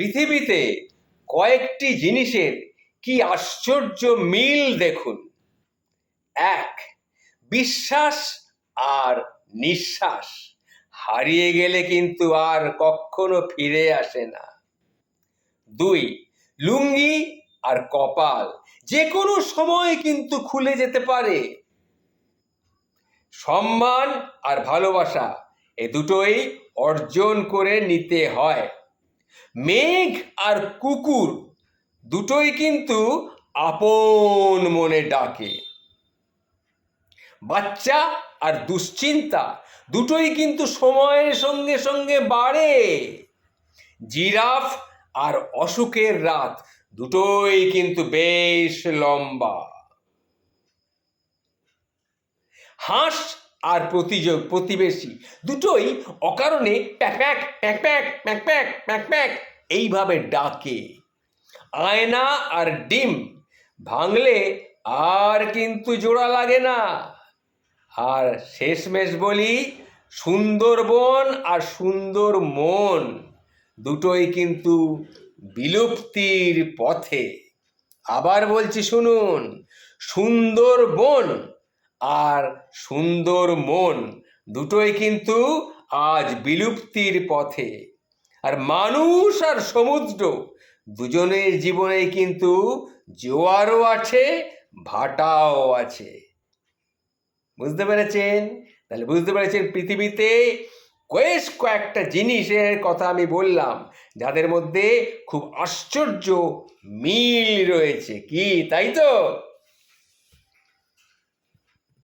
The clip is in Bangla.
পৃথিবীতে কয়েকটি জিনিসের কি আশ্চর্য মিল দেখুন। এক, বিশ্বাস আর নিঃশ্বাস হারিয়ে গেলে কিন্তু আর কখনো ফিরে আসে না। দুই, লুঙ্গি আর কপাল যে কোনো সময় কিন্তু খুলে যেতে পারে। সম্মান আর ভালোবাসা এ দুটোই অর্জন করে নিতে হয়। মেঘ আর কুকুর দুটোই কিন্তু আপন মনে ডাকে। বাচ্চা আর দুশ্চিন্তা দুটোই কিন্তু সময়ের সঙ্গে সঙ্গে বাড়ে। জিরাফ আর অসুখের রাত দুটোই কিন্তু বেশ লম্বা। হাঁস আর প্রতিবেশী দুটোই অকারণে pack pack pack pack pack pack pack pack এইভাবে ডাকে। আয়না আর ডিম ভাঙলে আর কিন্তু জোড়া লাগে না। আর শেষমেশ বলি, সুন্দরবন আর সুন্দর মন দুটোই কিন্তু বিলুপ্তির পথে। আবার বলছি শুনুন, সুন্দরবন আর সুন্দর মন দুটোই কিন্তু আজ বিলুপ্তির পথে। আর মানুষ আর সমুদ্র দুজনের জীবনে কিন্তু জোয়ারও আছে, ভাটাও আছে। বুঝতে পেরেছেন? তাহলে বুঝতে পেরেছেন পৃথিবীতে বেশ কয়েকটা জিনিসের কথা আমি বললাম যাদের মধ্যে খুব আশ্চর্য মিল রয়েছে। কি তাই তো?